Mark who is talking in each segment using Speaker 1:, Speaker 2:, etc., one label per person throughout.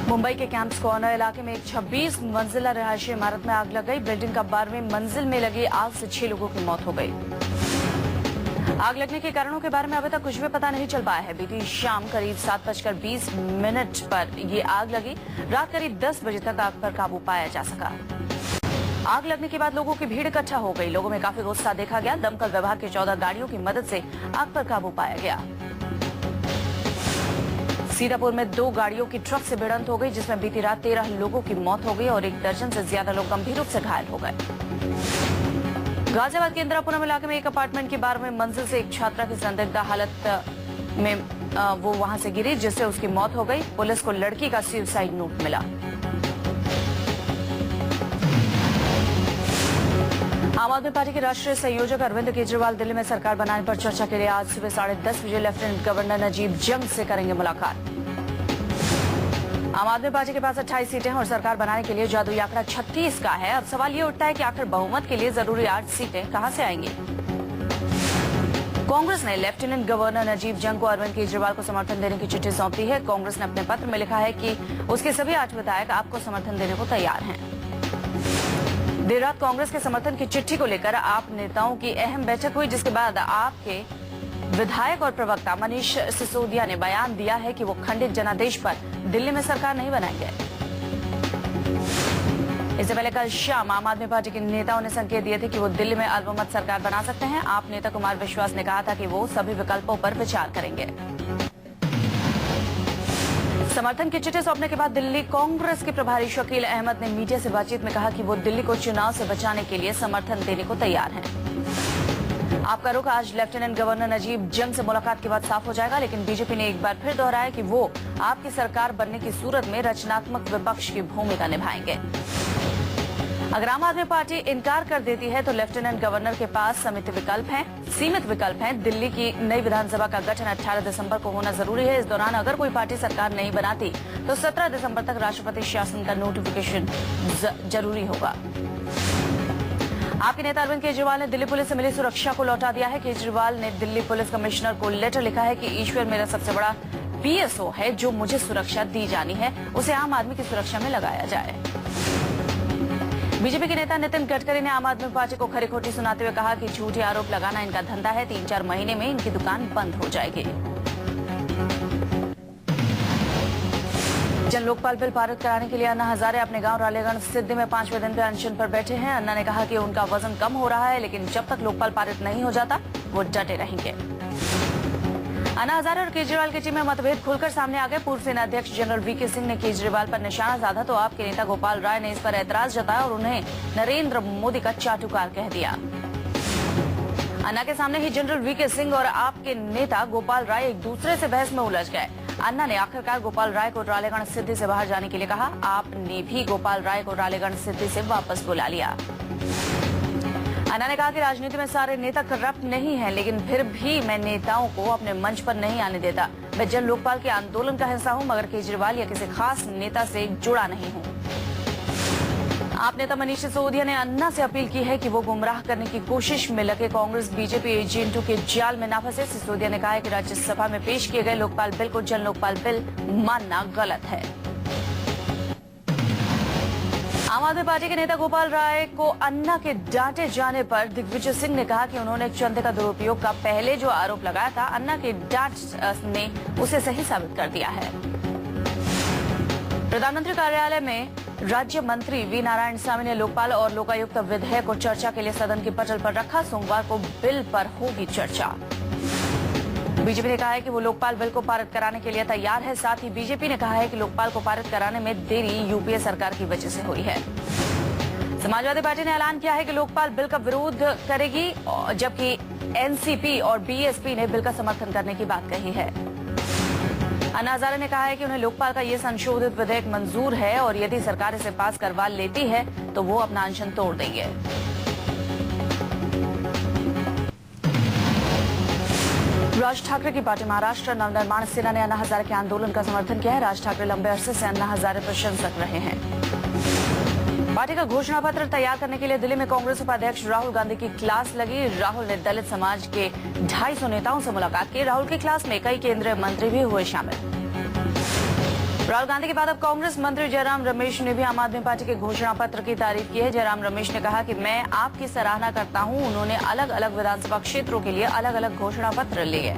Speaker 1: मुंबई के camps corner इलाके में एक 26 मंजिला रिहायशी इमारत में आग लग गई। बिल्डिंग का 12वीं मंजिल में लगी आग से 6 लोगों की मौत हो गई। आग लगने के कारणों के बारे में अभी तक कुछ भी पता नहीं चल पाया है। बीती शाम करीब 7:20 पर ये आग लगी। रात करीब 10 बजे तक आग पर काबू पाया जा सका। आग लगने के बाद लोगों की भीड़ इकट्ठा हो गई। लोगों में काफी गुस्सा देखा गया। दमकल विभाग की 14 गाड़ियों की मदद से आग पर काबू पाया गया। सीतापुर में 2 गाड़ियों की ट्रक से भिड़ंत हो गई, जिसमें बीती रात 13 लोगों की मौत हो गई और 1 दर्जन से ज्यादा लोग गंभीर रूप से घायल हो गए। गाजियाबाद के इंदिरापुरम इलाके में एक अपार्टमेंट की 12वीं मंजिल से एक छात्रा की संदिग्ध हालत में वो वहां से गिरी, जिससे उसकी मौत हो गई। पुलिस को लड़की का सुसाइड नोट मिला। आम आदमी पार्टी के राष्ट्रीय संयोजक अरविंद केजरीवाल दिल्ली में सरकार बनाने पर चर्चा के लिए आज सुबह 10:30 बजे लेफ्टिनेंट गवर्नर नजीब जंग से करेंगे मुलाकात। आम आदमी पार्टी के पास 28 सीटें हैं और सरकार बनाने के लिए जादुई आंकड़ा 36 का है। अब सवाल ये उठता है कि आखिर बहुमत के लिए जरूरी 8 सीटें कहां से आएंगी। कांग्रेस ने लेफ्टिनेंट गवर्नर नजीब जंग को अरविंद केजरीवाल को समर्थन देने की चिट्ठी सौंपी है। कांग्रेस ने अपने पत्र में लिखा है कि उसके सभी 8 विधायक आपको समर्थन देने को तैयार हैं। देर रात कांग्रेस के समर्थन की चिट्ठी को लेकर आप नेताओं की अहम बैठक हुई, जिसके बाद आपके विधायक और प्रवक्ता मनीष सिसोदिया ने बयान दिया है कि वो खंडित जनादेश पर दिल्ली में सरकार नहीं बनाएंगे। इससे पहले कल शाम आम आदमी पार्टी के नेताओं ने संकेत दिए थे कि वो दिल्ली में अल्पमत सरकार बना सकते हैं। आप नेता कुमार विश्वास ने कहा था कि वो सभी विकल्पों पर विचार करेंगे। समर्थन की चिट्ठी सौंपने के बाद दिल्ली कांग्रेस के प्रभारी शकील अहमद ने मीडिया से बातचीत में कहा कि वो दिल्ली को चुनाव से बचाने के लिए समर्थन देने को तैयार हैं। आपका रुख आज लेफ्टिनेंट गवर्नर नजीब जंग से मुलाकात के बाद साफ हो जाएगा, लेकिन बीजेपी ने एक बार फिर दोहराया कि वो आपकी सरकार बनने की सूरत में रचनात्मक विपक्ष की भूमिका निभाएंगे। अगर आम आदमी पार्टी इनकार कर देती है तो लेफ्टिनेंट गवर्नर के पास सीमित विकल्प हैं। दिल्ली की नई विधानसभा का गठन 18 दिसंबर को होना जरूरी है। इस दौरान अगर कोई पार्टी सरकार नहीं बनाती तो 17 दिसंबर तक राष्ट्रपति शासन का नोटिफिकेशन जरूरी होगा। आपके नेता अरविंद केजरीवाल ने दिल्ली पुलिस से मिली सुरक्षा को लौटा दिया है। केजरीवाल ने दिल्ली पुलिस कमिश्नर को लेटर लिखा है कि ईश्वर मेरा सबसे बड़ा पीएसओ है, जो मुझे सुरक्षा दी जानी है उसे आम आदमी की सुरक्षा में लगाया जाए। बीजेपी के नेता नितिन गडकरी ने आम आदमी पार्टी को खरी खोटी सुनाते हुए कहा कि झूठे आरोप लगाना इनका धंधा है। 3-4 महीने में इनकी दुकान बंद हो जाएगी। जन लोकपाल बिल पारित कराने के लिए अन्ना हजारे अपने गांव रालेगण सिद्धि में 5वें दिन पे अनशन पर बैठे हैं। अन्ना ने कहा कि उनका वजन कम हो रहा है, लेकिन जब तक लोकपाल पारित नहीं हो जाता वो डटे रहेंगे। अन्ना हजारे और केजरीवाल की टीम में मतभेद खुलकर सामने आ गए। पूर्व सेना अध्यक्ष जनरल वीके सिंह ने केजरीवाल पर निशाना साधा तो आपके नेता गोपाल राय ने इस पर ऐतराज जताया और उन्हें नरेंद्र मोदी का चाटुकार कह दिया। अन्ना के सामने ही जनरल वीके सिंह और आपके नेता गोपाल राय एक दूसरे से बहस में उलझ गए। अन्ना ने आखिरकार गोपाल राय को रालेगण सिद्धि से बाहर जाने के लिए कहा। आपने भी गोपाल राय को रालेगण सिद्धि से वापस बुला लिया। अन्ना ने कहा कि राजनीति में सारे नेता करप्ट नहीं हैं, लेकिन फिर भी मैं नेताओं को अपने मंच पर नहीं आने देता। मैं जन लोकपाल के आंदोलन का हिस्सा हूं, मगर केजरीवाल या किसी खास नेता से जुड़ा नहीं हूं। आप नेता मनीष सिसोदिया ने अन्ना से अपील की है कि वो गुमराह करने की कोशिश में लगे कांग्रेस बीजेपी एजेंटों के जाल में न फंसे। सिसोदिया ने कहा है कि राज्यसभा में पेश किए गए लोकपाल बिल को जन लोकपाल बिल मानना गलत है। आम आदमी पार्टी के नेता गोपाल राय को अन्ना के डांटे जाने पर दिग्विजय सिंह ने कहा कि उन्होंने चंदे का दुरुपयोग का पहले जो आरोप लगाया था, अन्ना के डांट ने उसे सही साबित कर दिया है। प्रधानमंत्री कार्यालय में राज्य मंत्री वी नारायण स्वामी ने लोकपाल और लोकायुक्त विधेयक को चर्चा के लिए सदन के पटल पर रखा। सोमवार को बिल पर होगी चर्चा। बीजेपी ने कहा है कि वो लोकपाल बिल को पारित कराने के लिए तैयार है। साथ ही बीजेपी ने कहा है कि लोकपाल को पारित कराने में देरी यूपीए सरकार की वजह से हुई है। समाजवादी पार्टी ने ऐलान किया है कि लोकपाल बिल का विरोध करेगी, जबकि एनसीपी और बीएसपी ने बिल का समर्थन करने की बात कही है। अन्ना हजारे ने कहा है कि उन्हें लोकपाल का ये संशोधित विधेयक मंजूर है और यदि सरकार इसे पास करवा लेती है तो वो अपना अनशन तोड़ देंगे। राज ठाकरे की पार्टी महाराष्ट्र नवनिर्माण सेना ने अन्ना हजारे के आंदोलन का समर्थन किया है। राज ठाकरे लंबे अरसे से अन्ना हजारे प्रशंसक रहे हैं। पार्टी का घोषणा पत्र तैयार करने के लिए दिल्ली में कांग्रेस उपाध्यक्ष राहुल गांधी की क्लास लगी। राहुल ने दलित समाज के 250 नेताओं से मुलाकात की। राहुल की क्लास में कई केंद्रीय मंत्री भी हुए शामिल। राहुल गांधी के बाद अब कांग्रेस मंत्री जयराम रमेश ने भी आम आदमी पार्टी के घोषणा पत्र की तारीफ की है। जयराम रमेश ने कहा कि मैं आपकी सराहना करता हूं, उन्होंने अलग अलग विधानसभा क्षेत्रों के लिए अलग अलग घोषणा पत्र लिए।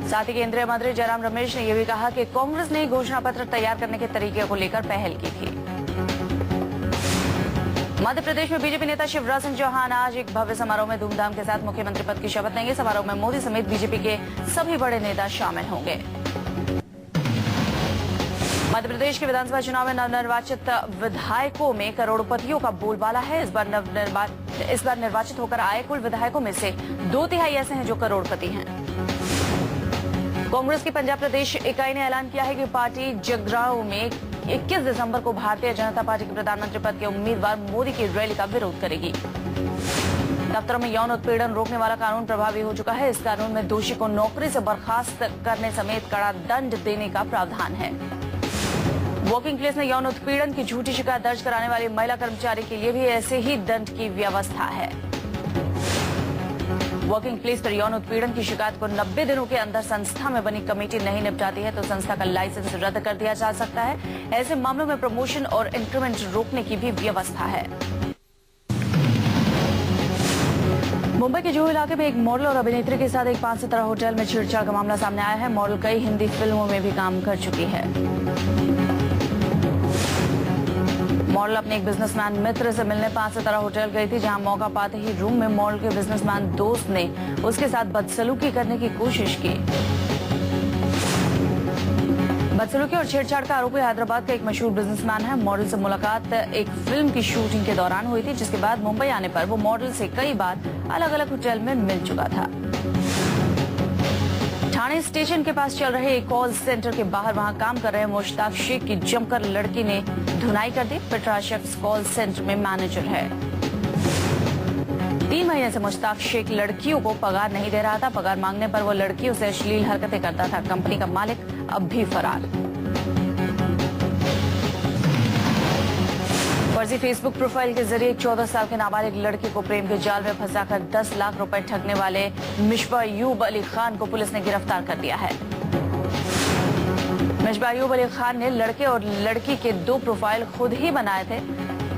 Speaker 1: साथ ही केंद्रीय मंत्री जयराम रमेश ने यह भी कहा कि कांग्रेस ने घोषणा पत्र तैयार करने के तरीके को लेकर पहल की थी। मध्य प्रदेश में बीजेपी नेता शिवराज सिंह चौहान आज एक भव्य समारोह में धूमधाम के साथ मुख्यमंत्री पद की शपथ लेंगे। समारोह में मोदी समेत बीजेपी के सभी बड़े नेता शामिल होंगे। मध्य प्रदेश के विधानसभा चुनाव में नवनिर्वाचित विधायकों में करोड़पतियों का बोलबाला है। इस बार निर्वाचित होकर आए कुल विधायकों में से 2/3 ऐसे हैं जो करोड़पति हैं। कांग्रेस की पंजाब प्रदेश इकाई ने ऐलान किया है कि पार्टी जगरांव में 21 दिसंबर को भारतीय जनता पार्टी के प्रधानमंत्री पद के उम्मीदवार मोदी की रैली का विरोध करेगी। दफ्तरों में यौन उत्पीड़न रोकने वाला कानून प्रभावी हो चुका है। इस कानून में दोषी को नौकरी से बर्खास्त करने समेत कड़ा दंड देने का प्रावधान है। वर्किंग प्लेस में यौन उत्पीड़न की झूठी शिकायत दर्ज कराने वाली महिला कर्मचारी के लिए भी ऐसे ही दंड की व्यवस्था है। वर्किंग प्लेस पर यौन उत्पीड़न की शिकायत को 90 दिनों के अंदर संस्था में बनी कमेटी नहीं निपटाती है तो संस्था का लाइसेंस रद्द कर दिया जा सकता है। ऐसे मामलों में प्रमोशन और इंक्रीमेंट रोकने की भी व्यवस्था है। मुंबई के जुहू इलाके में एक मॉडल और अभिनेत्री के साथ एक 5 सितारा होटल में छेड़छाड़ का मामला सामने आया है। मॉडल कई हिंदी फिल्मों में भी काम कर चुकी है। मॉडल अपने एक बिजनेसमैन मित्र से मिलने 5 सितारा होटल गई थी, जहां मौका पाते ही रूम में मॉडल के बिजनेसमैन दोस्त ने उसके साथ बदसलूकी करने की कोशिश की। बदसलूकी और छेड़छाड़ का आरोपी हैदराबाद का एक मशहूर बिजनेसमैन है। मॉडल से मुलाकात एक फिल्म की शूटिंग के दौरान हुई थी, जिसके बाद मुंबई आने पर वो मॉडल से कई बार अलग अलग होटल में मिल चुका था। ठाणे स्टेशन के पास चल रहे एक कॉल सेंटर के बाहर वहां काम कर रहे मुश्ताक शेख की जमकर लड़की ने धुनाई कर दी। पिटरा शख्स कॉल सेंटर में मैनेजर है। 3 महीने से मुश्ताक शेख लड़कियों को पगार नहीं दे रहा था। पगार मांगने पर वो लड़कियों से अश्लील हरकतें करता था। कंपनी का मालिक अब भी फरार। फर्जी फेसबुक प्रोफाइल के जरिए 14 साल के नाबालिग लड़की को प्रेम के जाल में फंसाकर 10 लाख रुपए ठगने वाले मिशबा अयूब अली खान को पुलिस ने गिरफ्तार कर लिया है। मिशबा अयूब अली खान ने लड़के और लड़की के 2 प्रोफाइल खुद ही बनाए थे।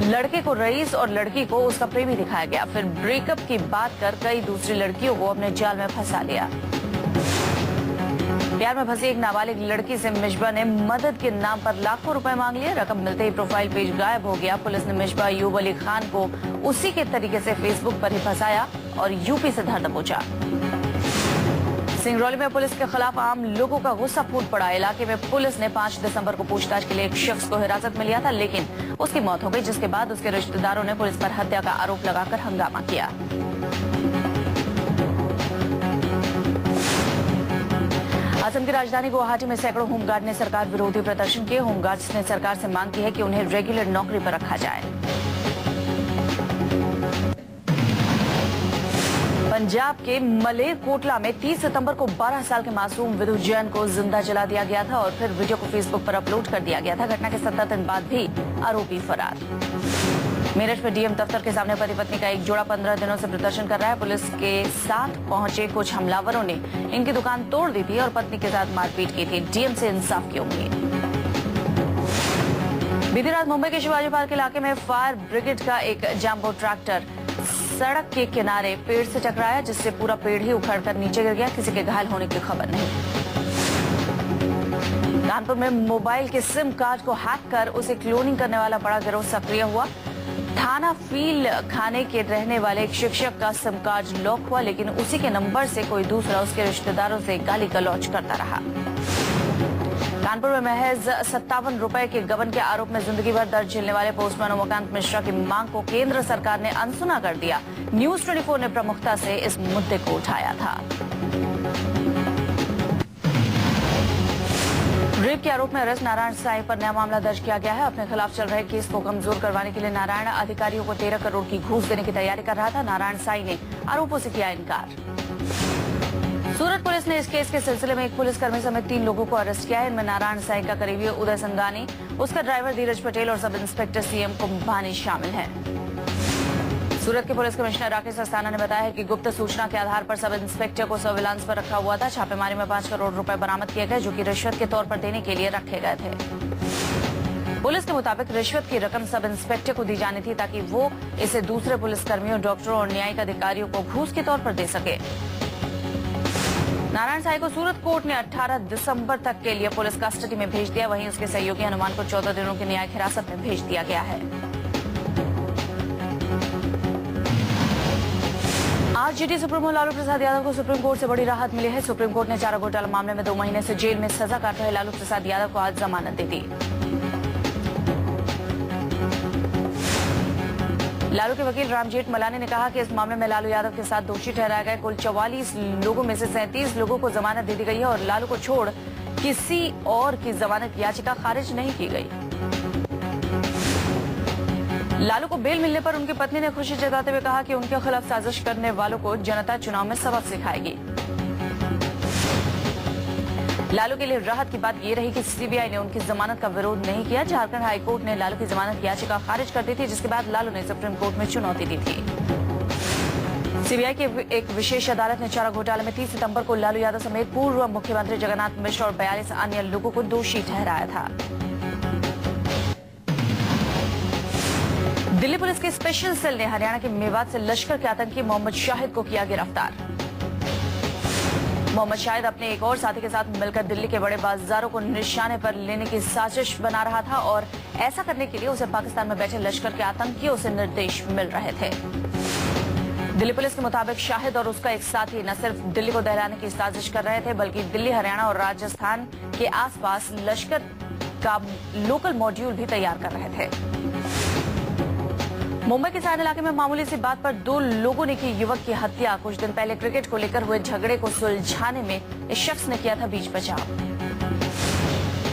Speaker 1: लड़के को रईस और लड़की को उसका प्रेमी दिखाया गया। फिर ब्रेकअप की बात कर कई दूसरी लड़कियों को अपने जाल में फंसा लिया। प्यार में फंसी एक नाबालिग लड़की से मिशबा ने मदद के नाम पर लाखों रुपए मांग लिए। रकम मिलते ही प्रोफाइल पेज गायब हो गया। पुलिस ने मिशबा अयूब अली खान को उसी के तरीके से फेसबुक पर ही फंसाया और यूपी से धर दबोचा। सिंगरौली में पुलिस के खिलाफ आम लोगों का गुस्सा फूट पड़ा। इलाके में पुलिस ने 5 दिसंबर को पूछताछ के लिए एक शख्स को हिरासत में लिया था, लेकिन उसकी मौत हो गई, जिसके बाद उसके रिश्तेदारों ने पुलिस पर हत्या का आरोप लगाकर हंगामा किया। असम की राजधानी गुवाहाटी में सैकड़ों होमगार्ड ने सरकार विरोधी प्रदर्शन किए। होमगार्ड्स ने सरकार से मांग की है कि उन्हें रेगुलर नौकरी पर रखा जाए। पंजाब के मलेरकोटला में 30 सितंबर को 12 साल के मासूम विदु जैन को जिंदा जला दिया गया था और फिर वीडियो को फेसबुक पर अपलोड कर दिया गया था। घटना के 17 दिन बाद भी आरोपी फरार। मेरठ में डीएम दफ्तर के सामने पति पत्नी का एक जोड़ा 15 दिनों से प्रदर्शन कर रहा है। पुलिस के साथ पहुंचे कुछ हमलावरों ने इनकी दुकान तोड़ दी थी और पत्नी के साथ मारपीट की थी। डीएम से इंसाफ की उम्मीद। बीती रात मुंबई के शिवाजी पार्क इलाके में फायर ब्रिगेड का एक जैम्बो ट्रैक्टर सड़क के किनारे पेड़ से टकराया, जिससे पूरा पेड़ ही उखड़कर नीचे गिर गया। किसी के घायल होने की खबर नहीं। कानपुर में मोबाइल के सिम कार्ड को हैक कर उसे क्लोनिंग करने वाला बड़ा गिरोह सक्रिय हुआ। थाना फील खाने के रहने वाले एक शिक्षक का सिम कार्ड लॉक हुआ, लेकिन उसी के नंबर से कोई दूसरा उसके रिश्तेदारों से गाली गलौज करता रहा। कानपुर में महज 57 रुपए के गबन के आरोप में जिंदगी भर दर्द झेलने वाले पोस्टमैन उमाकांत मिश्रा की मांग को केंद्र सरकार ने अनसुना कर दिया। न्यूज 24 ने प्रमुखता से इस मुद्दे को उठाया था। रेप के आरोप में अरेस्ट नारायण साई पर नया मामला दर्ज किया गया है। अपने खिलाफ चल रहे केस को कमजोर करवाने के लिए नारायण अधिकारियों को 13 करोड़ की घूस देने की तैयारी कर रहा था। नारायण साई ने आरोपों से किया इनकार। सूरत पुलिस ने इस केस के सिलसिले में एक पुलिसकर्मी समेत 3 लोगों को अरेस्ट किया है। इनमें नारायण साई का करीबी उदय संगानी, उसका ड्राइवर धीरज पटेल और सब इंस्पेक्टर सीएम कुंभानी शामिल हैं। सूरत के पुलिस कमिश्नर राकेश अस्थाना ने बताया है कि गुप्त सूचना के आधार पर सब इंस्पेक्टर को सर्विलांस पर रखा हुआ था। छापेमारी में 5 करोड़ रुपए बरामद किए गए, जो कि रिश्वत के तौर पर देने के लिए रखे गए थे। पुलिस के मुताबिक रिश्वत की रकम सब इंस्पेक्टर को दी जानी थी ताकि वो इसे दूसरे पुलिसकर्मियों, डॉक्टरों और न्यायिक अधिकारियों को घूस के तौर पर दे सके। नारायण साई को सूरत कोर्ट ने 18 दिसंबर तक के लिए पुलिस कस्टडी में भेज दिया। वहीं उसके सहयोगी हनुमान को 14 दिनों की न्यायिक हिरासत में भेज दिया गया है। आरजेडी सुप्रीमो लालू प्रसाद यादव को सुप्रीम कोर्ट से बड़ी राहत मिली है। सुप्रीम कोर्ट ने चारा घोटाला मामले में 2 महीने से जेल में सजा काट रहे लालू प्रसाद यादव को आज जमानत दे दी। लालू के वकील राम जेठमलानी ने कहा कि इस मामले में लालू यादव के साथ दोषी ठहराए गए कुल 44 लोगों में से 37 लोगों को जमानत दे दी गई है और लालू को छोड़ किसी और की जमानत याचिका खारिज नहीं की गई। लालू को बेल मिलने पर उनकी पत्नी ने खुशी जताते हुए कहा कि उनके खिलाफ साजिश करने वालों को जनता चुनाव में सबक सिखाएगी। लालू के लिए राहत की बात यह रही कि सीबीआई ने उनकी जमानत का विरोध नहीं किया। झारखंड हाईकोर्ट ने लालू की जमानत याचिका खारिज कर दी थी, जिसके बाद लालू ने सुप्रीम कोर्ट में चुनौती दी थी। सीबीआई की एक विशेष अदालत ने चारा घोटाले में 30 सितंबर को लालू यादव समेत पूर्व मुख्यमंत्री जगन्नाथ मिश्र और 42 अन्य लोगों को दोषी ठहराया था। दिल्ली पुलिस के स्पेशल सेल ने हरियाणा के मेवात से लश्कर के आतंकी मोहम्मद शाहिद को किया गिरफ्तार। मोहम्मद शाहिद अपने एक और साथी के साथ मिलकर दिल्ली के बड़े बाजारों को निशाने पर लेने की साजिश बना रहा था और ऐसा करने के लिए उसे पाकिस्तान में बैठे लश्कर के आतंकियों से निर्देश मिल रहे थे। दिल्ली पुलिस के मुताबिक शाहिद और उसका एक साथी न सिर्फ दिल्ली को दहलाने की साजिश कर रहे थे, बल्कि दिल्ली, हरियाणा और राजस्थान के आसपास लश्कर का लोकल मॉड्यूल भी तैयार कर रहे थे। मुंबई के सायन इलाके में मामूली सी बात पर 2 लोगों ने की युवक की हत्या। कुछ दिन पहले क्रिकेट को लेकर हुए झगड़े को सुलझाने में इस शख्स ने किया था बीच बचाव।